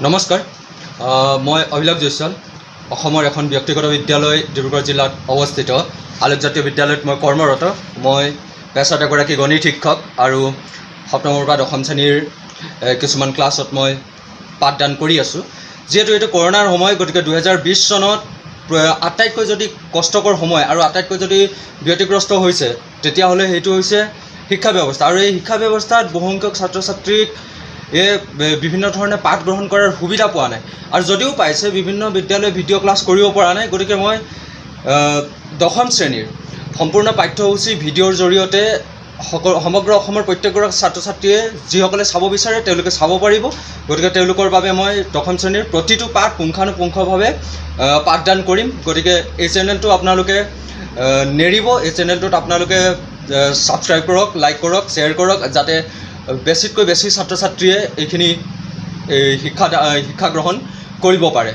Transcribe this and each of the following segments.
নমস্কাৰ মই অভিলাষ জয়ছল অসমৰ এখন ব্যক্তিগত বিদ্যালয় ডিব্ৰুগড় জিলাত অৱস্থিত আলোক জাতীয় বিদ্যালয়ত মই কৰ্মৰত। মই পেছাত এগৰাকী গণিত শিক্ষক আৰু সপ্তমৰ পৰা দশম শ্ৰেণীৰ কিছুমান ক্লাছত মই পাঠদান কৰি আছোঁ। যিহেতু এইটো কৰোণাৰ সময়, গতিকে 2020 চনত আটাইতকৈ যদি কষ্টকৰ সময় আৰু আটাইতকৈ যদি ব্যতিগ্ৰস্ত হৈছে তেতিয়াহ'লে সেইটো হৈছে শিক্ষা ব্যৱস্থা। আৰু এই শিক্ষা ব্যৱস্থাত বহুসংখ্যক ছাত্ৰ ছাত্ৰীক বিভিন্ন ধৰণে পাঠ গ্ৰহণ কৰাৰ সুবিধা পোৱা নাই, আৰু যদিও পাইছে বিভিন্ন বিদ্যালয়ে ভিডিঅ' ক্লাছ কৰিব পৰা নাই। গতিকে মই দশম শ্ৰেণীৰ সম্পূৰ্ণ পাঠ্যসূচী ভিডিঅ'ৰ জৰিয়তে সমগ্ৰ অসমৰ প্ৰত্যেকগৰাকী ছাত্ৰ ছাত্ৰীয়ে যিসকলে চাব বিচাৰে তেওঁলোকে চাব পাৰিব। গতিকে তেওঁলোকৰ বাবে মই দশম শ্ৰেণীৰ প্ৰতিটো পাঠ পুংখানুপুংখভাৱে পাঠদান কৰিম। গতিকে এই চেনেলটো আপোনালোকে নেৰিব। এই চেনেলটোত আপোনালোকে ছাবস্ক্ৰাইব কৰক, লাইক কৰক, শ্বেয়াৰ কৰক, যাতে বেছিতকৈ বেছি ছাত্ৰ ছাত্ৰীয়ে এইখিনি শিক্ষা গ্ৰহণ কৰিব পাৰে।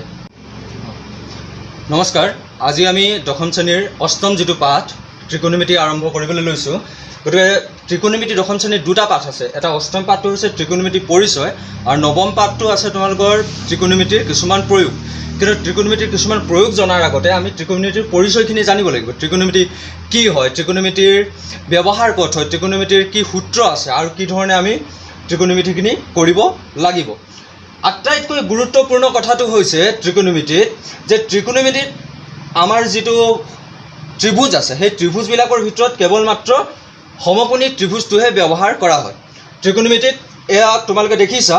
নমস্কাৰ, আজি আমি দশম শ্ৰেণীৰ অষ্টম যিটো পাঠ ত্ৰিকোণমিতি আৰম্ভ কৰিবলৈ লৈছোঁ। গতিকে ত্ৰিকোণমিতি দশম শ্ৰেণীৰ দুটা পাঠ আছে। এটা অষ্টম পাঠটো হৈছে ত্ৰিকোণমিতি পৰিচয়, আৰু নৱম পাঠটো আছে তোমালোকৰ ত্ৰিকোণমিতিৰ কিছুমান প্ৰয়োগ। কিন্তু ত্ৰিকোণমিতিৰ কিছুমান প্ৰয়োগ জনাৰ আগতে আমি ত্ৰিকোণমিতিৰ পৰিচয়খিনি জানিব লাগিব। ত্ৰিকোণমিতি কি হয়, ত্ৰিকোণমিতিৰ ব্যৱহাৰ ক'ত হয়, ত্ৰিকোণমিতিৰ কি সূত্ৰ আছে, আৰু কি ধৰণে আমি ত্ৰিকোণমিতিখিনি কৰিব লাগিব। আটাইতকৈ গুৰুত্বপূৰ্ণ কথাটো হৈছে ত্ৰিকোণমিতিত যে ত্ৰিকোণমিতিত আমাৰ যিটো ত্ৰিভুজ আছে সেই ত্ৰিভুজবিলাকৰ ভিতৰত কেৱল মাত্ৰ সমকোণী ত্ৰিভুজটোহে ব্যৱহাৰ কৰা হয় ত্ৰিকোণমিতিত। এয়া তোমালোকে দেখিছা,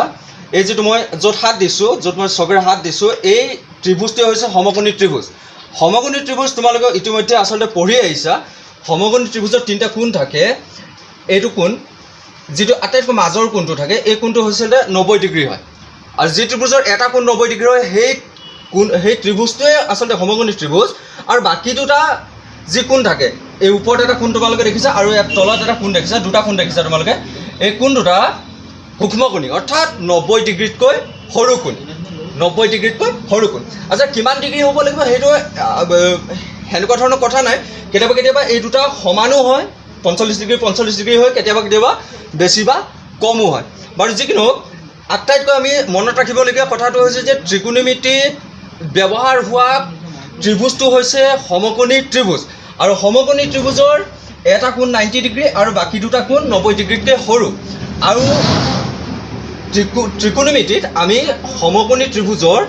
এই যিটো মই য'ত হাত দিছোঁ, য'ত মই চবেৰে হাত দিছোঁ, এই ত্ৰিভুজটোৱে হৈছে সমকোণী ত্ৰিভুজ। সমকোণী ত্ৰিভুজ তোমালোকে ইতিমধ্যে আচলতে পঢ়ি আহিছা। সমকোণী ত্ৰিভুজৰ তিনিটা কোণ থাকে। এইটো কোণ, যিটো আটাইতকৈ মাজৰ কোণটো থাকে, এই কোণটো হৈছে 90 ডিগ্ৰী হয়। আৰু যি ত্ৰিভুজৰ এটা কোণ 90 ডিগ্ৰী হয় সেই ত্ৰিভুজটোৱে আচলতে সমকোণী ত্ৰিভুজ। আৰু বাকী দুটা যি কোণ থাকে, এই ওপৰত এটা কোণ তোমালোকে দেখিছা আৰু ইয়াত তলত এটা কোণ দেখিছা, দুটা কোণ দেখিছা তোমালোকে। এই কোণ দুটা সূক্ষ্মকোণী, অৰ্থাৎ 90 ডিগ্ৰীতকৈ সৰু কোণ। 90 ডিগ্ৰীতকৈ সৰু কোণ। আচ্ছা, কিমান ডিগ্ৰী হ'ব লাগিব সেইটো সেনেকুৱা ধৰণৰ কথা নাই। কেতিয়াবা কেতিয়াবা এই দুটা সমানো হয়, 45 ডিগ্ৰী হয়, কেতিয়াবা বেছি বা কমো হয়। বাৰু যিকি নহওক, আটাইতকৈ আমি মনত ৰাখিবলগীয়া কথাটো হৈছে যে ত্ৰিকোণমিতিত ব্যৱহাৰ হোৱা ত্ৰিভুজটো হৈছে সমকোণী ত্ৰিভুজ। আৰু সমকোণী ত্ৰিভুজৰ এটা কোণ 90 ডিগ্ৰী আৰু বাকী দুটা কোণ 90 ডিগ্ৰীতকৈ সৰু। আৰু ত্ৰিকোণমিতিত আমি সমকোণী ত্ৰিভুজৰ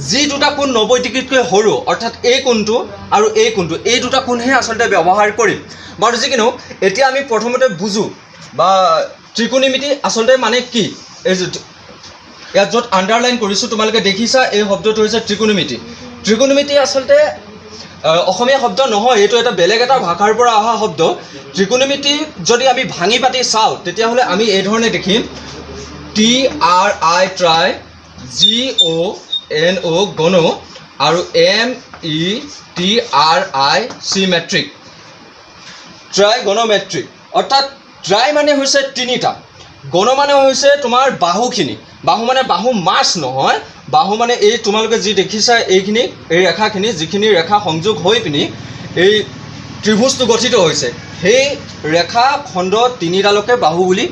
যি দুটা কোণ 90 ডিগ্ৰীতকৈ সৰু, অৰ্থাৎ এই কোণটো আৰু এই কোণটো, এই দুটা কোণহে আচলতে ব্যৱহাৰ কৰিম। বাৰু যি কি নহওক, এতিয়া আমি প্ৰথমতে বুজোঁ বা ত্ৰিকোণমিতি আচলতে মানে কি। এই ইয়াত য'ত আণ্ডাৰলাইন কৰিছোঁ তোমালোকে দেখিছা, এই শব্দটো হৈছে ত্ৰিকোণমিতি। ত্ৰিকোণমিতি আচলতে অসমীয়া শব্দ নহয়, এইটো এটা বেলেগ এটা ভাষাৰ পৰা অহা শব্দ। ত্ৰিকোণমিতি যদি আমি ভাঙি পাতি চাওঁ তেতিয়াহ'লে আমি এই ধৰণে দেখিম, TRI ট্ৰাই, GONO গণ, আৰু METRIC মেট্ৰিক, ট্ৰাইগনমেট্ৰিক। অৰ্থাৎ ট্ৰাই মানে হৈছে তিনিটা, গণ মানে হৈছে তোমাৰ বাহুখিনি। বাহু মানে বাহু মাছ নহয়, বাহু মানে এই তোমালোকে যি দেখিছা এইখিনি, এই ৰেখাখিনি, যিখিনি ৰেখা সংযোগ হৈ পিনি এই ত্ৰিভুজটো গঠিত হৈছে, সেই ৰেখা খণ্ড তিনিডালকে বাহু বুলি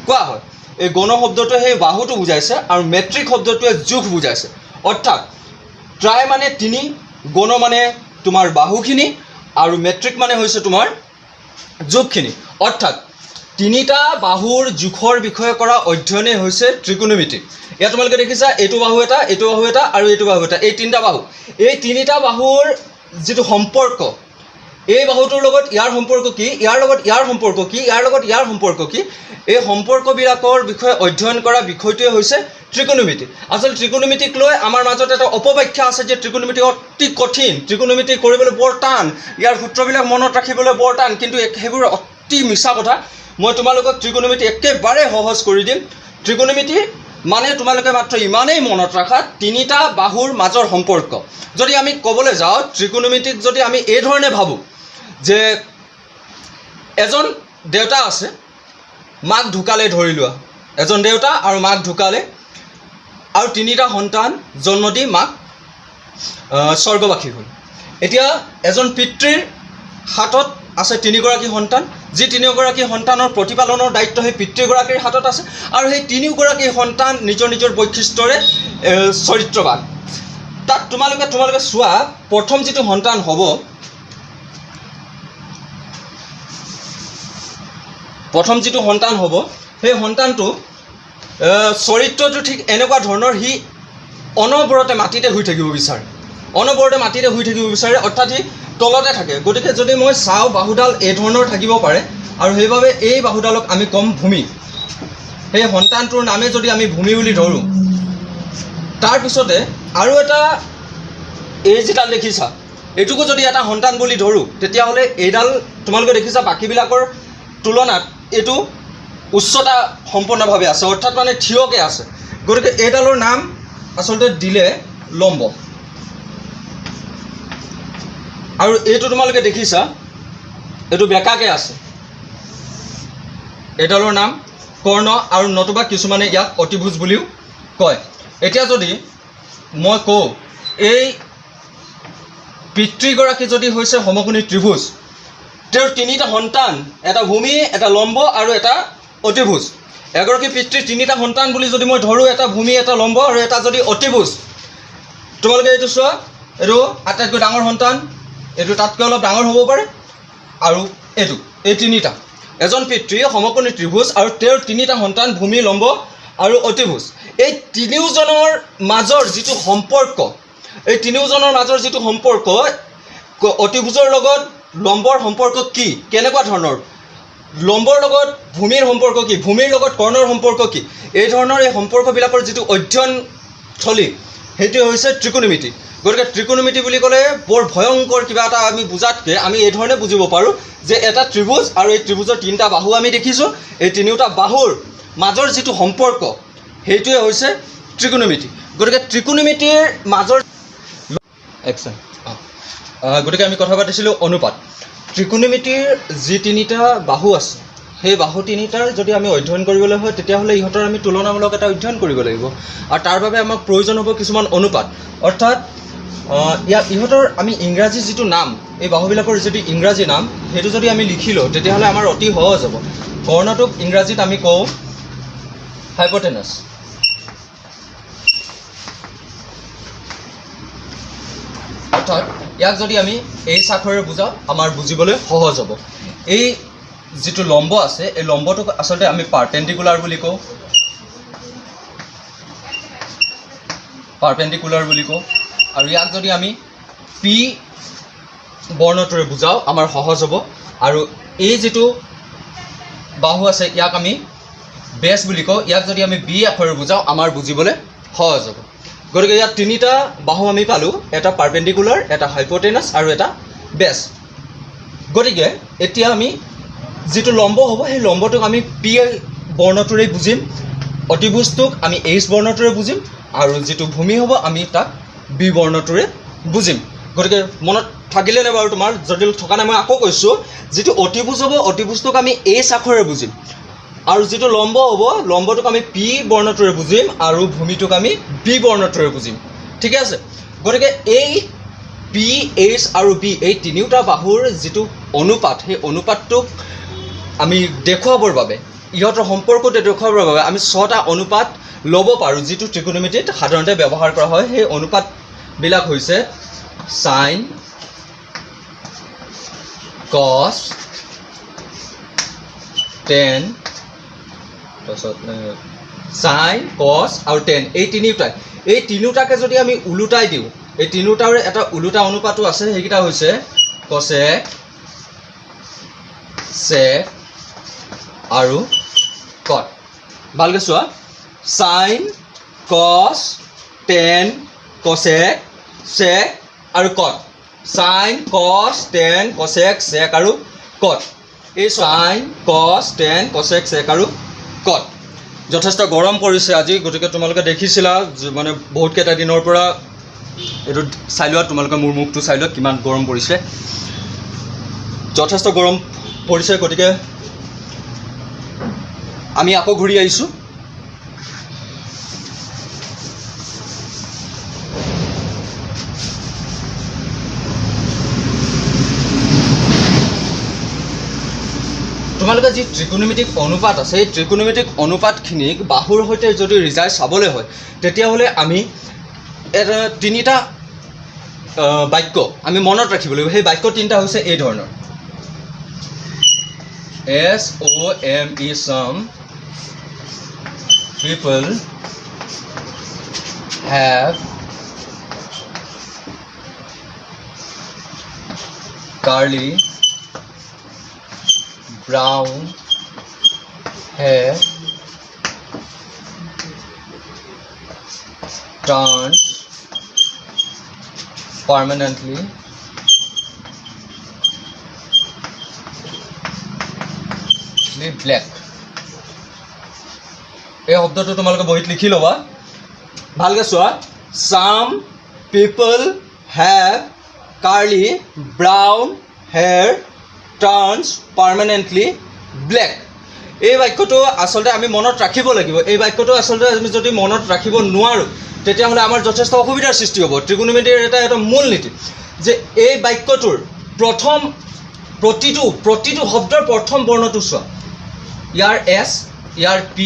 কোৱা হয়। এই গণ শব্দটোৱে সেই বাহুটো বুজাইছে, আৰু মেট্ৰিক শব্দটোৱে জোখ বুজাইছে। অৰ্থাৎ ট্ৰাই মানে তিনি, গণ মানে তোমাৰ বাহুখিনি, আৰু মেট্ৰিক মানে হৈছে তোমাৰ জোখখিনি। অৰ্থাৎ তিনিটা বাহুৰ জোখৰ বিষয়ে কৰা অধ্যয়নেই হৈছে ত্ৰিকোণমিতি। ইয়াত তোমালোকে দেখিছা, এইটো বাহু এটা, এইটো বাহু এটা, আৰু এইটো বাহু এটা, এই তিনিটা বাহু। এই তিনিটা বাহুৰ যিটো সম্পৰ্ক, এই বাহুটোৰ লগত ইয়াৰ সম্পৰ্ক কি, ইয়াৰ লগত ইয়াৰ সম্পৰ্ক কি, ইয়াৰ লগত ইয়াৰ সম্পৰ্ক কি, এই সম্পৰ্কবিলাকৰ বিষয়ে অধ্যয়ন কৰা বিষয়টোৱে হৈছে ত্ৰিকোণমিতি। আচলতে ত্ৰিকোণমিতিক লৈ আমাৰ মাজত এটা অপব্যাখ্যা আছে যে ত্ৰিকোণমিতি অতি কঠিন, ত্ৰিকোণমিতি কৰিবলৈ বৰ টান, ইয়াৰ সূত্ৰবিলাক মনত ৰাখিবলৈ বৰ টান। কিন্তু সেইবোৰ অতি মিছা কথা। মই তোমালোকক ত্ৰিকোণমিতি একেবাৰে সহজ কৰি দিম। ত্ৰিকোণমিতি মানে তোমালোকে মাত্ৰ ইমানেই মনত ৰাখা, তিনিটা বাহুৰ মাজৰ সম্পৰ্ক। যদি আমি ক'বলৈ যাওঁ ত্ৰিকোণমিতিক, যদি আমি এই ধৰণে ভাবোঁ যে এজন দেউতা আছে, মাক ঢুকালে, ধৰি লোৱা এজন দেউতা আৰু মাক ঢুকালে, আৰু তিনিটা সন্তান জন্ম দি মাক স্বৰ্গবাসী হ'ল। এতিয়া এজন পিতৃৰ হাতত আছে তিনিগৰাকী সন্তান, যি তিনিওগৰাকী সন্তানৰ প্ৰতিপালনৰ দায়িত্ব সেই পিতৃগৰাকীৰ হাতত আছে আৰু সেই তিনিওগৰাকী সন্তান নিজৰ নিজৰ বৈশিষ্ট্যৰে চৰিত্ৰবান। তাত তোমালোকে চোৱা, প্ৰথম যিটো সন্তান হ'ব, সেই সন্তানটো চৰিত্ৰটো ঠিক এনেকুৱা ধৰণৰ, সি অনবৰতে মাটিতে শুই থাকিব বিচাৰে, অৰ্থাৎ সি তলতে থাকে। গতিকে যদি মই চাওঁ, বাহুডাল এই ধৰণৰ থাকিব পাৰে আৰু সেইবাবে এই বাহুডালক আমি ক'ম ভূমি। সেই সন্তানটোৰ নামে যদি আমি ভূমি বুলি ধৰোঁ, তাৰপিছতে আৰু এটা এই যিডাল দেখিছা, এইটোকো যদি এটা সন্তান বুলি ধৰোঁ, তেতিয়াহ'লে এইডাল তোমালোকে দেখিছা বাকীবিলাকৰ তুলনাত এইটো উচ্চতা সম্পূৰ্ণভাৱে আছে, অৰ্থাৎ মানে থিয়কৈ আছে। গতিকে এইডালৰ নাম আচলতে দিলে লম্ব। আৰু এইটো তোমালোকে দেখিছা, এইটো বেঁকাকৈ আছে, এইডালৰ নাম কৰ্ণ, আৰু নতুবা কিছুমানে ইয়াক অতিভুজ বুলিও কয়। এতিয়া যদি মই কওঁ, এই পিতৃগৰাকী যদি হৈছে সমকোণী ত্ৰিভুজ, তেওঁৰ তিনিটা সন্তান, এটা ভূমি, এটা লম্ব আৰু এটা অতিভুজ। এগৰাকী পিতৃৰ তিনিটা সন্তান বুলি যদি মই ধৰোঁ, এটা ভূমি, এটা লম্ব আৰু এটা যদি অতিভুজ, তোমালোকে এইটো চোৱা, এইটো আটাইতকৈ ডাঙৰ সন্তান, এইটো তাতকৈ অলপ ডাঙৰ হ'ব পাৰে, আৰু এই তিনিটা, এজন পিতৃ সমকোণী ত্ৰিভুজ আৰু তেওঁৰ তিনিটা সন্তান ভূমি, লম্ব আৰু অতিভুজ। এই তিনিওজনৰ মাজৰ যিটো সম্পৰ্ক, অতিভুজৰ লগত লম্বৰ সম্পৰ্ক কি, কেনেকুৱা ধৰণৰ, লম্বৰ লগত ভূমিৰ সম্পৰ্ক কি, ভূমিৰ লগত কৰ্ণৰ সম্পৰ্ক কি, এই ধৰণৰ এই সম্পৰ্কবিলাকৰ যিটো অধ্যয়নথলী, সেইটোৱে হৈছে ত্ৰিকোণমিতি। গতিকে ত্ৰিকোণমিতি বুলি ক'লে বৰ ভয়ংকৰ কিবা এটা আমি বুজাতকৈ আমি এই ধৰণে বুজিব পাৰোঁ যে এটা ত্ৰিভুজ আৰু এই ত্ৰিভুজৰ তিনিটা বাহু আমি দেখিছোঁ, এই তিনিওটা বাহুৰ মাজৰ যিটো সম্পৰ্ক, সেইটোৱে হৈছে ত্ৰিকোণমিতি। গতিকে ত্ৰিকোণমিতিৰ মাজৰ গতিকে আমি কথা পাতিছিলোঁ অনুপাত। ত্ৰিকোণমিতিৰ যি তিনিটা বাহু আছে, সেই বাহু তিনিটাৰ যদি আমি অধ্যয়ন কৰিবলৈ হয়, তেতিয়াহ'লে ইহঁতৰ আমি তুলনামূলক এটা অধ্যয়ন কৰিব লাগিব, আৰু তাৰ বাবে আমাক প্ৰয়োজন হ'ব কিছুমান অনুপাত। অৰ্থাৎ ইহঁতৰ আমি ইংৰাজী যিটো নাম, এই বাহুবিলাকৰ যিটো ইংৰাজী নাম, সেইটো যদি আমি লিখি লওঁ, তেতিয়াহ'লে আমাৰ অতি সহজ হ'ব। কৰ্ণটোক ইংৰাজীত আমি কওঁ হাইপটেনাছ, অৰ্থাৎ ইয়াক যদি আমি এই আখৰেৰে বুজাওঁ, আমাৰ বুজিবলৈ সহজ হ'ব। এই যিটো লম্ব আছে, এই লম্বটোক আচলতে আমি পাৰ্পেণ্ডিকুলাৰ বুলি কওঁ, আৰু ইয়াক যদি আমি পি বৰ্ণটোৰে বুজাওঁ, আমাৰ সহজ হ'ব। আৰু এই যিটো বাহু আছে, ইয়াক আমি বেছ বুলি কওঁ, ইয়াক যদি আমি বি আখৰেৰে বুজাওঁ, আমাৰ বুজিবলৈ সহজ হ'ব। গতিকে ইয়াত তিনিটা বাহু আমি পালোঁ, এটা পাৰ্পেণ্ডিকুলাৰ, এটা হাইপটেনাছ আৰু এটা বেছ। গতিকে এতিয়া আমি যিটো লম্ব হ'ব, সেই লম্বটোক আমি পি বৰ্ণটোৰে বুজিম, অতিভুজটোক আমি এইচ বৰ্ণটোৰে বুজিম, আৰু যিটো ভূমি হ'ব আমি তাক বি বৰ্ণটোৰে বুজিম। গতিকে মনত থাকিলেনে বাৰু তোমাৰ? যদি থকা নাই মই আকৌ কৈছোঁ, যিটো অতিভুজ হ'ব, অতিভুজটোক আমি এইচ আখৰেৰে বুজিম, আৰু যিটো লম্ব হ'ব, লম্বটোক আমি পি বৰ্ণটোৰে বুজিম, আৰু ভূমিটোক আমি বি বৰ্ণটোৰে বুজিম। ঠিকে আছে? গতিকে এই পি, এইচ আৰু বি, এই তিনিওটা বাহুৰ যিটো অনুপাত, সেই অনুপাতটোক আমি দেখুৱাবৰ বাবে, ইহঁতৰ সম্পৰ্কটো দেখুৱাবৰ বাবে আমি 6টা অনুপাত ল'ব পাৰোঁ, যিটো ত্ৰিকোণমিতিত সাধাৰণতে ব্যৱহাৰ কৰা হয়। সেই অনুপাতবিলাক হৈছে চাইন, কছ, টেন, তাৰপিছত চাইন, কছ আৰু টেন, এই তিনিওটাকে যদি আমি ওলোটাই দিওঁ, এই তিনিওটাৰে এটা ওলোটা অনুপাতো আছে, সেইকেইটা হৈছে কছেক, চেক আৰু কট। ভালকৈ চোৱা, চাইন, কছ, টেন, কছেক, চেক আৰু কট। চাইন, কছ, টেন, কছেক, চেক আৰু কট। এই চাইন, কছ, টেন, কছেক, চেক আৰু কট। যথেষ্ট গৰম পৰিছে আজি, গতিকে তোমালোকে দেখিছিলা মানে বহুতকেইটা দিনৰ পৰা এইটো চাই লোৱা, তোমালোকে মোৰ মুখটো চাই লোৱা কিমান গৰম পৰিছে। যথেষ্ট গৰম পৰিছে, গতিকে আমি আকৌ ঘূৰি আহিছোঁ। তোমালোকে যি ত্ৰিকোণমিতিক অনুপাত আছে এই ত্ৰিকোণমিতিক অনুপাতখিনিক বাহুৰ সৈতে যদি ৰিজাই চাবলৈ হয় তেতিয়াহ'লে আমি তিনিটা বাক্য আমি মনত ৰাখিব লাগিব। সেই বাক্য তিনিটা হৈছে এই ধৰণৰ SOME some people have curly brown hair, turns permanently black. এই শব্দটো তোমালোকে বহিত লিখি ল'বা ভালকৈ চোৱা। Some people have curly brown hair, turns permanently black. এই বাক্যটো আচলতে আমি মনত ৰাখিব লাগিব। এই বাক্যটো আচলতে আমি যদি মনত ৰাখিব নোৱাৰোঁ তেতিয়াহ'লে আমাৰ যথেষ্ট অসুবিধাৰ সৃষ্টি হ'ব। ত্ৰিকোণমিতিৰ এটা মূল নীতি যে এই বাক্যটোৰ প্ৰতিটো শব্দৰ প্ৰথম বৰ্ণটো চোৱা। ইয়াৰ S, ইয়াৰ P,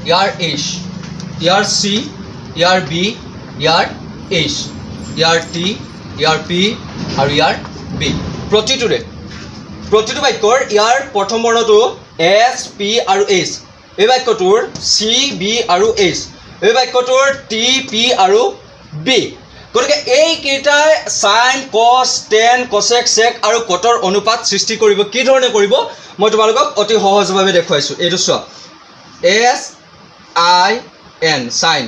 ইয়াৰ H, ইয়াৰ C, ইয়াৰ B, ইয়াৰ H, ইয়াৰ T, ইয়াৰ P আৰু ইয়াৰ B। প্ৰতিটো বাক্যৰ ইয়াৰ প্ৰথম বৰ্ণটো S, P আৰু H। এই বাক্যটোৰ C, B আৰু H। এই বাক্যটোৰ T, P আৰু B। গতিকে এইকেইটাই সাইন, কস, টেন, কচেক, চেক আৰু কটৰ অনুপাত সৃষ্টি কৰিব। কি ধৰণে কৰিব মই তোমালোকক অতি সহজভাৱে দেখুৱাইছোঁ। এইটো চোৱা SIN সাইন।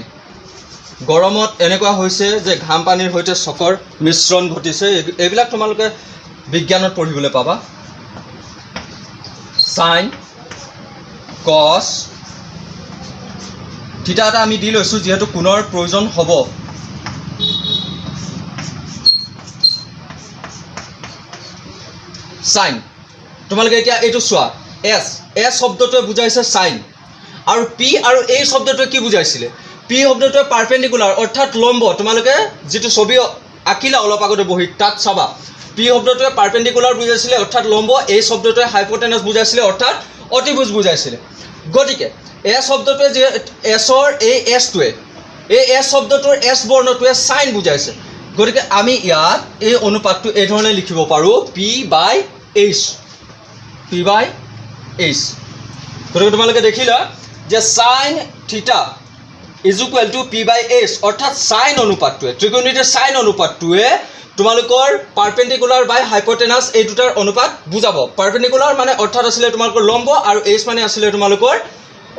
গৰমত এনেকুৱা হৈছে যে ঘাম পানীৰ সৈতে চকৰ মিশ্ৰণ ঘটিছে। এইবিলাক তোমালোকে বিজ্ঞানত পঢ়িবলৈ পাবা। সাইন, কস, থিটা এটা আমি দি লৈছোঁ যিহেতু কোণৰ প্ৰয়োজন হ'ব। সাইন তোমালোকে এতিয়া এইটো চোৱা এছ শব্দটোৱে বুজাইছে সাইন আৰু পি আৰু এই শব্দটোৱে কি বুজাইছিলে? পি শব্দটোৱে পাৰপেণ্ডিকুলাৰ অৰ্থাৎ লম্ব। তোমালোকে যিটো ছবি আঁকিলা অলপ আগতে বহি তাত চাবা পি শব্দটোৱে পাৰপেণ্ডিকুলাৰ বুজাইছিলে অৰ্থাৎ লম্ব। এই শব্দটোৱে হাইপোটেনাছ বুজাইছিলে অৰ্থাৎ অতিভুজ বুজাইছিলে। গতিকে এছ শব্দটোৱে যে এছৰ এই এছটোৱে এই এছ শব্দটোৰ এছ বৰ্ণটোৱে সাইন বুজাইছে। গতিকে আমি ইয়াত এই অনুপাতটো এই ধৰণে লিখিব পাৰোঁ P/H। গতিকে তোমালোকে দেখিলা যে sine theta is equal to P/H অৰ্থাৎ সাইন অনুপাতটোৱে ত্ৰিকোণমিতিৰ সাইন অনুপাতটোৱে তোমালোকৰ পাৰপেণ্ডিকুলাৰ বাই হাইপোটেনাছ এই দুটাৰ অনুপাত বুজাব। পাৰপেণ্ডিকুলাৰ মানে অৰ্থাৎ আছিলে তোমালোকৰ লম্ব আৰু এইচ মানে আছিলে তোমালোকৰ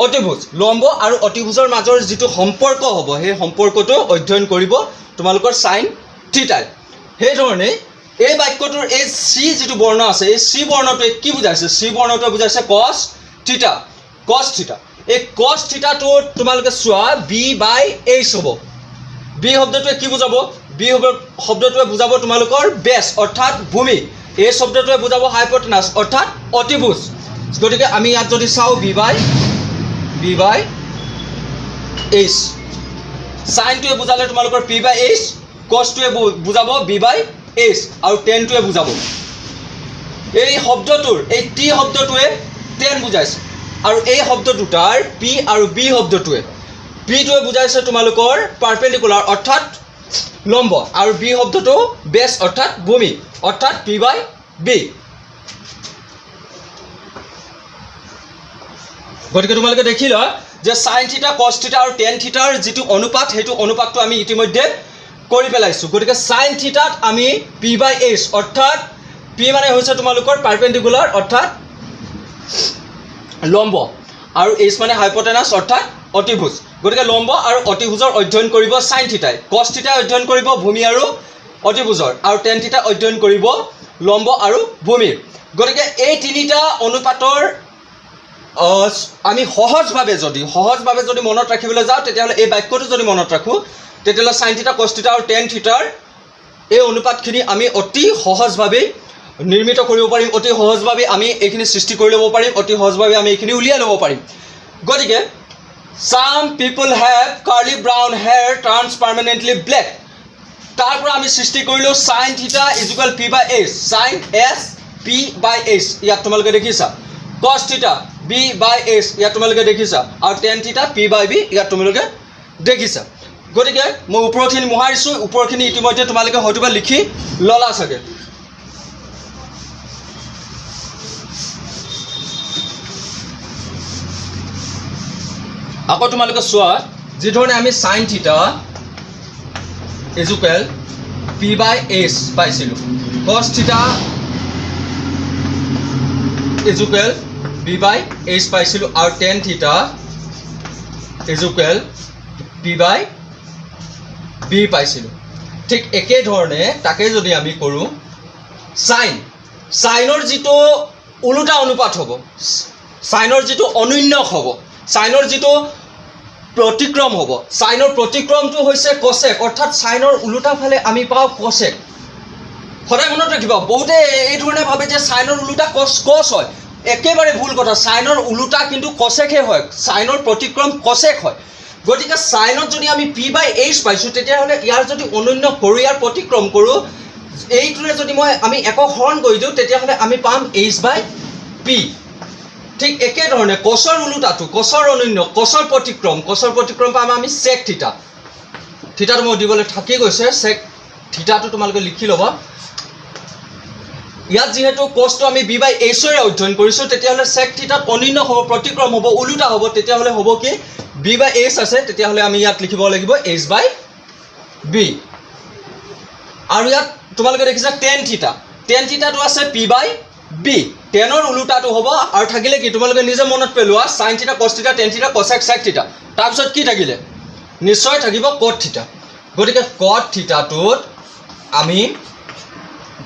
অতিভুজ। লম্ব আৰু অতিভুজৰ মাজৰ যিটো সম্পৰ্ক হ'ব সেই সম্পৰ্কটো অধ্যয়ন কৰিব তোমালোকৰ সাইন থিটাই। সেইধৰণে এই বাক্যটোৰ এই চি যিটো বৰ্ণ আছে এই চি বৰ্ণটোৱে কি বুজাইছে? চি বৰ্ণটোৱে বুজাইছে কস থিটা। এই কস থিটাটো তোমালোকে চোৱা B/H হ'ব। বি শব্দটোৱে কি বুজাব? বি শব্দটোৱে বুজাব তোমালোকৰ বেছ অৰ্থাৎ ভূমি। এই শব্দটোৱে বুজাব হাইপোটেনাছ অৰ্থাৎ অতিভুজ। গতিকে আমি ইয়াত যদি চাওঁ B/H সাইনটোৱে বুজালে তোমালোকৰ P/H, কছটোৱে বুজাব B/H আৰু টেনটোৱে বুজাব। এই শব্দটোৰ এই টি শব্দটোৱে টেন বুজাইছে আৰু এই শব্দ দুটাৰ পি আৰু বি শব্দটোৱে পিটোৱে বুজাইছে তোমালোকৰ পাৰপেণ্ডিকুলাৰ অৰ্থাৎ লম্ব আৰু বি শব্দটো বেছ অৰ্থাৎ ভূমি অৰ্থাৎ P/B। গতিকে তোমালোকে দেখিলা যে সাইন থিটা, কস থিটা আৰু টেন থিটাৰ যিটো অনুপাত সেইটো অনুপাতটো আমি ইতিমধ্যে কৰি পেলাইছোঁ। গতিকে সাইন থিটাত আমি P/H অৰ্থাৎ পি মানে হৈছে তোমালোকৰ পাৰপেণ্ডিকুলাৰ অৰ্থাৎ লম্ব আৰু এইচ মানে হাইপোটেনাছ অৰ্থাৎ অতিভুজ। গতিকে লম্ব আৰু অতিভুজৰ অধ্যয়ন কৰিব সাইন থিটাই, কস থিটাই অধ্যয়ন কৰিব ভূমি আৰু অতিভুজৰ, আৰু টেন থিটা অধ্যয়ন কৰিব লম্ব আৰু ভূমিৰ। গতিকে এই তিনিটা অনুপাতৰ আমি সহজভাৱে যদি মনত ৰাখিবলৈ যাওঁ তেতিয়াহ'লে এই বাক্যটো যদি মনত ৰাখোঁ তেতিয়াহ'লে সাইন থিটা, কস থিটা আৰু টেন থিটাৰ এই অনুপাতখিনি আমি অতি সহজভাৱে নিৰ্মিত কৰিব পাৰিম। অতি সহজভাৱে আমি এইখিনি সৃষ্টি কৰি ল'ব পাৰিম। অতি সহজভাৱে আমি এইখিনি উলিয়াই ল'ব পাৰিম। গতিকে some people have curly brown hair, turns permanently black। তাৰ পৰা আমি সৃষ্টি কৰিলোঁ sine theta is equal P/H, sign S P/H। ইয়াত তোমালোকে দেখিছা cos theta b by s ইয়াত তোমালোকে দেখিছা আৰু tan theta p by b ইয়াত তোমালোকে দেখিছা গতিকে মই ওপৰখিনি মোহাৰিছো ওপৰখিনি ইতিমধ্যে তোমালোকে হয়তোবা লিখি ললা চাগে আকৌ তোমালোকে চোৱা যি ধৰণে আমি sin theta is equal p by s পাইছিলো cos theta is equal b by s পাইছিলো আৰু tan theta is equal p by b পাইছিলো ঠিক একে ধৰণে তাকে যদি আমি কৰো সাইনৰ যেটো উলটা অনুপাত হ'ব সাইনৰ যেটো অনন্য হ'ব সাইনৰ যেটো प्रतिक्रम होबो साइनर प्रतिक्रम तो होइसे कोसेक अर्थात साइनर उलटा फाले आमी पाও कोसेक खदाय मनत राखिबा बहुते এই ধৰণে ভাবে যে সাইনর উলটা cos হয় একেবারে ভুল কথা সাইনর উলটা কিন্তু কোসেকহে হয় সাইনর प्रतिक्रम কোসেক হয় গটিকে সাইনত যদি আমি p বাই h পাইছো তেতিয়া হলে ইয়াৰ যদি অনন্য কৰো ইয়াৰ प्रतिक्रम কৰো এইটোৰে যদি মই আমি একক হৰণ কৰি দিও তেতিয়া হলে আমি পাম h বাই p ঠিক একে ধৰণে কোসৰ উলটাটো কোসৰ অনন্য কোসৰ প্ৰতিক্ৰম পাম আমি sec থিটা থিটাটো মই দিবলৈ থাকি গৈছে sec থিটাটো তোমালোকে লিখি লবা ইয়াত যেহেতু কোসটো আমি b বাই h ৰে অধ্যয়ন কৰিছো তেতিয়া হলে sec থিটাত অনন্য হ'ব প্ৰতিক্ৰম হ'ব উলটা হ'ব তেতিয়া হলে হ'ব কি b বাই h আছে তেতিয়া হলে আমি ইয়াত লিখিব লাগিব h বাই b আৰু ইয়াত তোমালোকে দেখিছা tan থিটাটো আছে p বাই b টেনৰ উলটাটো হ'ব আৰু থাকিলে কি তোমালোকে নিজে মনত পেলোৱা sin থিটা cos থিটা tan থিটা cosec sec থিটা তাৰ পিছত কি থাকিলে নিশ্চয় থাকিব cot থিটা গতিকে cot থিটাটোত আমি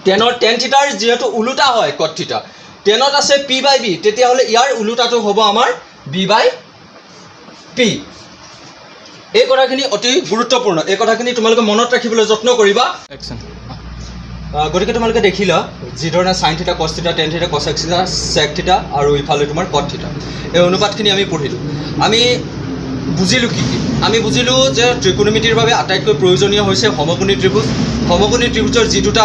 টেনৰ tan থিটাৰ যেহেতু উলটা হয় cot থিটা টেনত আছে p বাই b তেতিয়া হলে ইয়াৰ উলটাটো হ'ব আমাৰ b বাই p এই কথাখিনি অতি গুৰুত্বপূৰ্ণ এই কথাখিনি তোমালোকে মনত ৰাখিবলৈ যত্ন কৰিবা একচন গতিকে তোমালোকে দেখিলা যি ধৰণে sin থিটা cos থিটা tan থিটা cosec থিটা sec থিটা আৰু ইফালে তোমাৰ cot থিটা এই অনুপাতখিনি আমি পঢ়িলো আমি বুজিলো কি আমি বুজিলো যে ত্ৰিকোণমিতিৰ বাবে আটাইতকৈ প্ৰয়োজনীয় হৈছে সমকোণী ত্ৰিভুজৰ যি দুটা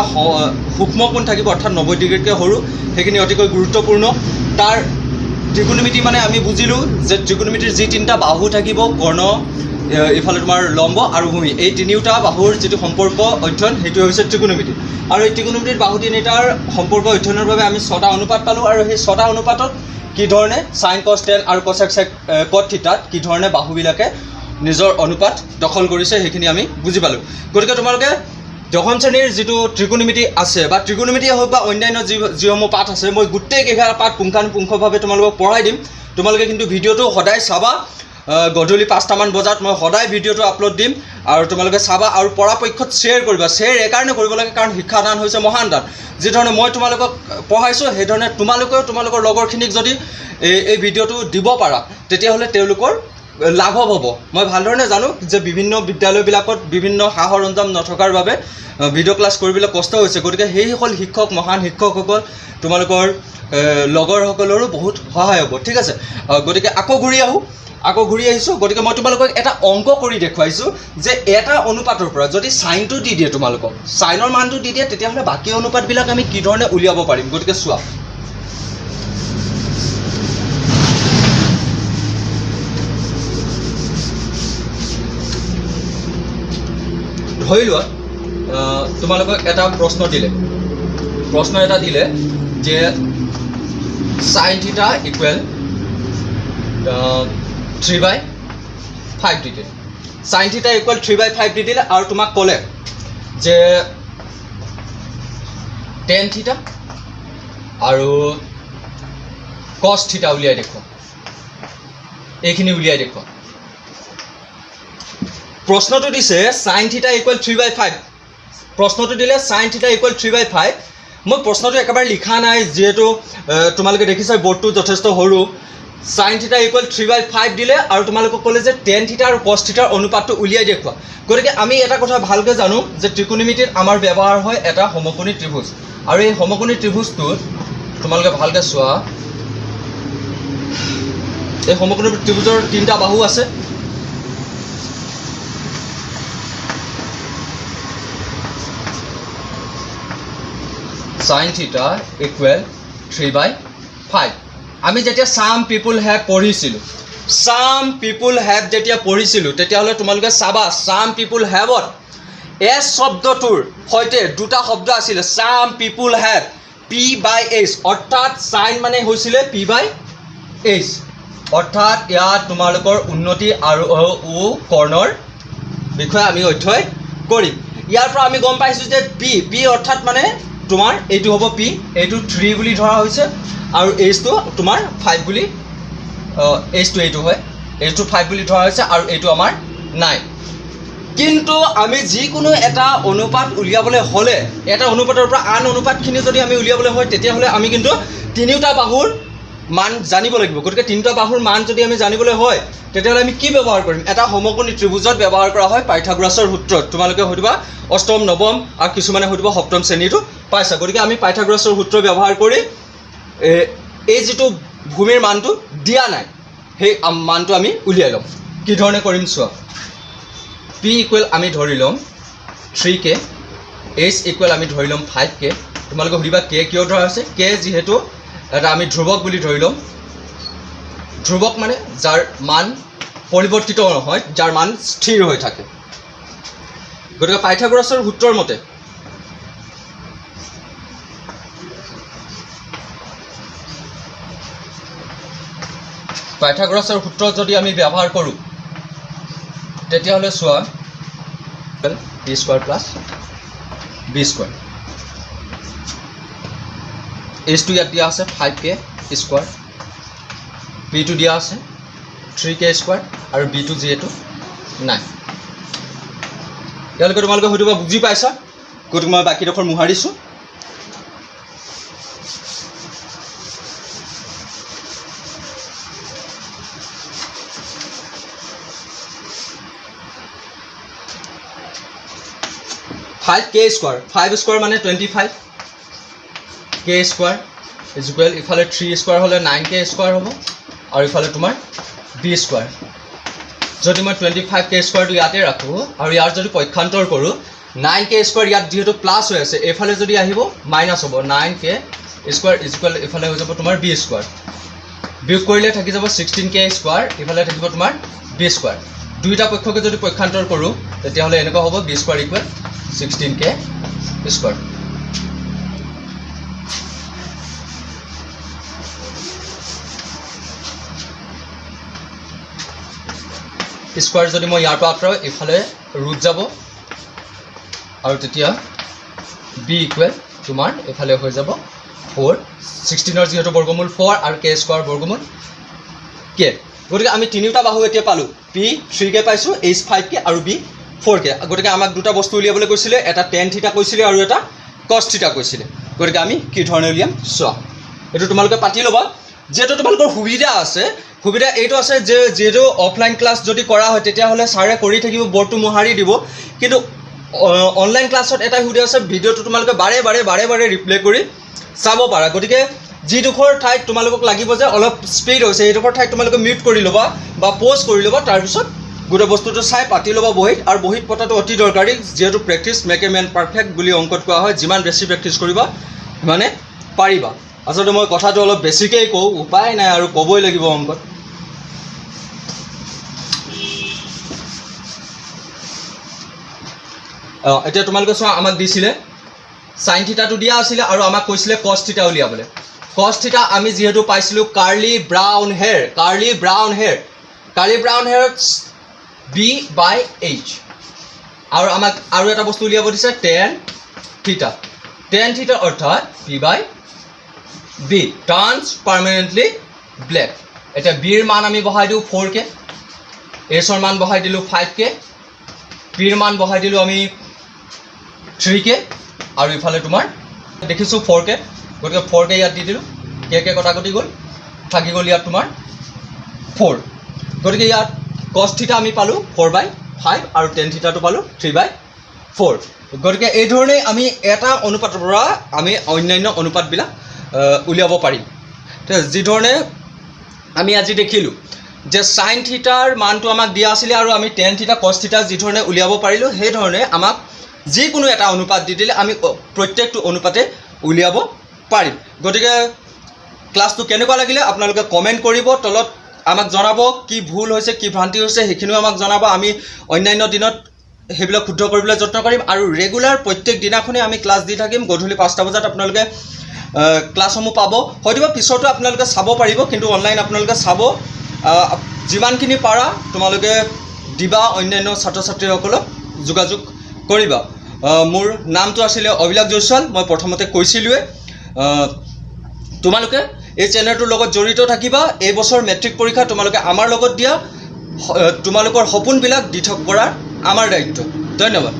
সূক্ষ্ম কোণ থাকিব অৰ্থাৎ 90 ডিগ্ৰীতকৈ সৰু সেইখিনি অতিকৈ গুৰুত্বপূৰ্ণ তাৰ ত্ৰিকোণমিতি মানে আমি বুজিলো যে ত্ৰিকোণমিতিৰ যি তিনিটা বাহু থাকিব কৰ্ণ ইফালে তোমাৰ লম্ব আৰু ভূমি এই তিনিটা বাহুৰ যেটো সম্পৰ্ক অধ্যয়ন হেতু হৈছে ত্ৰিকোণমিতি আৰু এই ত্ৰিকোণমিতিৰ বাহু তিনিটাৰ সম্পৰ্ক অধ্যয়নৰ বাবে আমি 6টা অনুপাত পালো আৰু সেই 6টা অনুপাতত কি ধৰণে sin cos tan আৰু cosec sec cot থিটাত কি ধৰণে বাহুবিলাকে নিজৰ অনুপাত দখল কৰিছে সেইখিনি আমি বুজি পালো গতিকে তোমালোকে দশম শ্ৰেণীৰ যেটো ত্ৰিকোণমিতি আছে বা ত্ৰিকোণমিতি হওক বা অন্যান্য যিসমূহ পাঠ আছে মই গোটেই কেইটা পাঠ পুংখানুপুংখভাৱে তোমালোকক পঢ়াই দিম তোমালোকে কিন্তু ভিডিঅটো সদায় চাবা গধূলি 5টা মান বজাত মই সদায় ভিডিঅটো আপলোড দিম আৰু তোমালোকে চাবা আৰু পৰাপক্ষত শেয়াৰ কৰিবা শেয়াৰ এই কাৰণে কৰিব লাগে কাৰণ শিক্ষাদান হৈছে মহান দান যি ধৰণে মই তোমালোকক পঢ়াইছো সেই ধৰণে তোমালোকৰ লগৰখিনিক যদি এই ভিডিঅটো দিব পাৰা তেতিয়া হলে তেওঁলোকৰ লাভ হ'ব মই ভালদৰে জানো যে বিভিন্ন বিদ্যালয়বিলাকত বিভিন্ন সা-সৰঞ্জাম নথকাৰ বাবে ভিডিঅ' ক্লাছ কৰিবলৈ কষ্ট হৈছে গতিকে সেই সকল শিক্ষক মহান শিক্ষকসকল তোমালোকৰ লগৰসকলৰো বহুত সহায় হ'ব ঠিক আছে গতিকে আকৌ ঘূৰি আহিছো গতিকে মই তোমালোকক এটা অংক কৰি দেখুৱাইছো যে এটা অনুপাতৰ পৰা যদি সাইনটো দি দিয়ে তোমালোকক সাইনৰ মানটো দি দিয়ে তেতিয়া হলে বাকি অনুপাতবিলাক আমি কি ধৰণে উলিয়াব পাৰিম গতিকে চোৱা ধৰি লোৱা তোমালোকক এটা প্ৰশ্ন এটা দিলে যে sin থিটা ইকুৱেল 3/5 দিলে sin থিটা ইকুৱেল 3/5 দি দিলে আৰু তোমাক ক'লে যে tan থিটা আৰু cos থিটা উলিয়াই দেখুৱা এইখিনি উলিয়াই দেখুৱা প্ৰশ্নটো দিছে sin থিটা ইকুৱেল 3/5 প্ৰশ্নটো দিলে sin থিটা ইকুৱেল 3/5 মই প্ৰশ্নটো একেবাৰে লিখা নাই যেহেতু তোমালোকে দেখিছা বৰ্ডটো যথেষ্ট সৰু sin থিটা ইকুৱেল 3/5 দিলে আৰু তোমালোকক ক'লে যে tan থিটা আৰু cos থিটাৰ অনুপাতটো উলিয়াই দেখুৱা গতিকে আমি এটা কথা ভালকৈ জানো যে ত্ৰিকোণমিতিত আমাৰ ব্যৱহাৰ হয় এটা সমকোণী ত্ৰিভুজ আৰু এই সমকোণী ত্ৰিভুজটোত তোমালোকে ভালকৈ চোৱা এই সমকোণী ত্ৰিভুজৰ তিনিটা বাহু আছে sin theta equal 3/5 আমি যেতিয়া সাম পিপল হ্যাভ পঢ়িছিলোঁ, সাম পিপল হ্যাভ যেতিয়া পঢ়িছিলোঁ তেতিয়াহ'লে তোমালোকে চাবা সাম পিপল হ্যাভত এছ শব্দটোৰ সৈতে দুটা শব্দ আছিলে, some people have p by h, অৰ্থাৎ চাইন মানে হৈছিলে পি বাই এইচ, অৰ্থাৎ ইয়াত তোমালোকৰ উন্নতি আৰু ও কৰ্ণৰ বিষয়ে আমি অধ্যয়ন কৰিম। ইয়াৰ পৰা আমি গম পাইছোঁ যে পি অৰ্থাৎ মানে তোমাৰ এইটো হ'ব পি, এইটো 3 বুলি ধৰা হৈছে আৰু এইচটো তোমাৰ 5 বুলি, এইচটো এইটো হয়, এইচটো 5 বুলি ধৰা হৈছে আৰু এইটো আমাৰ 9। কিন্তু আমি যিকোনো এটা অনুপাত উলিয়াবলৈ হ'লে, এটা অনুপাতৰ পৰা আন অনুপাতখিনি যদি আমি উলিয়াবলৈ হয় তেতিয়াহ'লে আমি কিন্তু তিনিওটা বাহুৰ মান জানিব লাগিব। গতিকে তিনিটা বাহুৰ মান যদি আমি জানিবলৈ হয় তেতিয়াহ'লে আমি কি ব্যৱহাৰ কৰিম? এটা সমকোণী ত্ৰিভুজত ব্যৱহাৰ কৰা হয় পাইথাগোৰাছৰ সূত্ৰত। তোমালোকে সুধিবা অষ্টম, নৱম আৰু কিছুমানে সুধিব সপ্তম শ্ৰেণীটো পাইছা। গতিকে আমি পাইথাগোৰাছৰ সূত্ৰ ব্যৱহাৰ কৰি এই যিটো ভূমিৰ মানটো দিয়া নাই সেই মানটো আমি উলিয়াই ল'ম। কি ধৰণে কৰিম চোৱা। পি ইকুৱেল আমি ধৰি ল'ম 3K, এইচ ইকুৱেল আমি ধৰি ল'ম 5K। তোমালোকে সুধিবা কে কিয় ধৰা হৈছে? কে যিহেতু এটা আমি ধ্ৰুৱক বুলি ধৰি ল'ম। ধ্ৰুৱক মানে যাৰ মান পৰিৱৰ্তিত নহয়, যাৰ মান স্থিৰ হৈ থাকে। গতিকে পাইথাগোৰাছৰ সূত্ৰৰ মতে পাইথাগোৰাছৰ সূত্ৰ যদি আমি ব্যৱহাৰ কৰোঁ তেতিয়াহ'লে চোৱা a square plus b square, এইচটো ইয়াত দিয়া আছে 5K স্কোৱাৰ, পিটো দিয়া আছে 3K স্কোৱাৰ আৰু বিটো যিহেতু 9। ইয়ালৈকে তোমালোকে সুধিবা বুজি পাইছা? গতিকে মই বাকীডোখৰ মোহাৰিছোঁ। K স্কোৱাৰ, 5 স্কোৱাৰ মানে 25, K স্কোৱাৰ ইজ ইকুৱেল ইফালে 3 স্কোৱাৰ হ'লে 9K স্কোৱাৰ হ'ব আৰু ইফালে তোমাৰ b স্কোৱাৰ। যদি মই 25K স্কোৱাৰটো ইয়াতে ৰাখোঁ আৰু ইয়াৰ যদি পক্ষান্তৰ কৰোঁ 9K স্কোৱাৰ ইয়াত যিহেতু প্লাছ হৈ আছে এইফালে যদি আহিব মাইনাছ হ'ব, 9K স্কোৱাৰ ইজ ইকুৱেল ইফালে হৈ যাব তোমাৰ b স্কোৱাৰ। বিয়োগ কৰিলে থাকি যাব 16K স্কোৱাৰ, ইফালে থাকিব তোমাৰ b স্কোৱাৰ। দুইটা পক্ষকে যদি পক্ষান্তৰ কৰোঁ তেতিয়াহ'লে এনেকুৱা হ'ব b square equal 16K square. Square যদি মই ইয়াৰ পৰা আঁতৰাও ইফালে ৰুট যাব আৰু তেতিয়া b ইকুৱেল তোমাৰ ইফালে হৈ যাব 4, 16ৰ যিহেতু বৰ্গমূল 4 আৰু K স্কোৱাৰ বৰ্গমূল K। গতিকে আমি তিনিটা বাহু এতিয়া পালোঁ, P 3K পাইছোঁ, H 5K আৰু B 4K। গতিকে আমাক দুটা বস্তু উলিয়াবলৈ কৈছিলে, এটা tan থিটা কৈছিলে আৰু এটা cos থিটা কৈছিলে। গতিকে আমি কি ধৰণে উলিয়াম চোৱা। এইটো তোমালোকে পাতি ল'বা। যিহেতু তোমালোকৰ সুবিধা আছে, সুবিধা এইটো আছে যে যিহেতু অফলাইন ক্লাছ যদি কৰা হয় তেতিয়াহ'লে ছাৰে কৰি থাকিব, বৰ্ডটো মোহাৰি দিব। কিন্তু অনলাইন ক্লাছত এটা সুবিধা আছে, ভিডিঅ'টো তোমালোকে বাৰে বাৰে ৰিপ্লে কৰি চাব পাৰা। গতিকে যিডোখৰ ঠাইত তোমালোকক লাগিব যে অলপ স্পীড হৈছে সেইডোখৰ ঠাইত তোমালোকে মিউট কৰি ল'বা বা প'জ কৰি ল'বা, তাৰপিছত গোটেই বস্তুটো চাই পাতি ল'বা বহীত। আৰু বহীত পতাটো অতি দৰকাৰী, যিহেতু practice make a man perfect বুলি অংকত কোৱা হয়। যিমান বেছি প্ৰেক্টিছ কৰিবা সিমানে পাৰিবা। আচলতে মই কথাটো অলপ বেছিকেই কওঁ, উপায় নাই আৰু ক'বই লাগিব অংকত। এতিয়া তোমালোকে চোৱা, আমাক দিছিলে সাইন থিটাটো দিয়া আছিলে আৰু আমাক কৈছিলে কস থিটা উলিয়াবলৈ। কস থিটা আমি যিহেতু পাইছিলোঁ curly brown hair, curly brown হেয়াৰত b/h আৰু আমাক আৰু এটা বস্তু উলিয়াব দিছে tan থিটা। tan থিটা অৰ্থাৎ p/b টাৰ্নছ পাৰ্মানেণ্টলি ব্লেক। এতিয়া বিৰ মান আমি বহাই দিওঁ 4K, এইচৰ মান বহাই দিলোঁ 5K, পিৰ মান বহাই দিলোঁ আমি 3K আৰু ইফালে তোমাৰ দেখিছোঁ 4K। গতিকে 4K ইয়াত দি দিলোঁ, K কটাকটি গ'ল, থাকি গ'ল ইয়াত তোমাৰ 4। গতিকে ইয়াত cos থিটা আমি পালোঁ 4/5 আৰু tan থিটাটো পালোঁ 3/4। গতিকে এই ধৰণেই আমি এটা অনুপাতৰ পৰা আমি অন্যান্য অনুপাতবিলাক উলিয়াব পাৰিম। যি ধৰণে আমি আজি দেখিলোঁ যে সাইন থিটাৰ মানটো আমাক দিয়া আছিলে আৰু আমি tan থিটা cos থিটা যি ধৰণে উলিয়াব পাৰিলোঁ, সেই ধৰণে আমাক যিকোনো এটা অনুপাত দি দিলে আমি প্ৰত্যেকটো অনুপাতে উলিয়াব পাৰিম। গতিকে ক্লাছটো কেনেকুৱা লাগিলে আপোনালোকে কমেণ্ট কৰিব তলত আমাক জনাব কি ভুল হৈছে কি ভ্ৰান্তি হৈছে সেইখিনিও আমাক জনাব আমি অন্যান্য দিনত সেইবিলাক শুদ্ধ কৰিবলৈ যত্ন কৰিম আৰু ৰেগুলাৰ প্ৰত্যেক দিনাখনে আমি ক্লাছ দি থাকিম গধূলি 5টা বজাত আপোনালোকে ক্লাছসমূহ পাব হয়তো পিছতো আপোনালোকে চাব পাৰিব কিন্তু অনলাইন আপোনালোকে চাব যিমানখিনি পাৰা তোমালোকে দিবা অন্যান্য ছাত্ৰ ছাত্ৰীসকলক যোগাযোগ কৰিবা মোৰ নামটো আছিলে অভিলাষ জয়ছৱাল মই প্ৰথমতে কৈছিলোৱে তোমালোকে এই চেনেলটোৰ লগত জড়িত থাকিবা এই বছৰ মেট্ৰিক পৰীক্ষা তোমালোকে আমাৰ লগত দিয়া তোমালোকৰ সপোনবিলাক দিঠক কৰাৰ আমাৰ দায়িত্ব ধন্যবাদ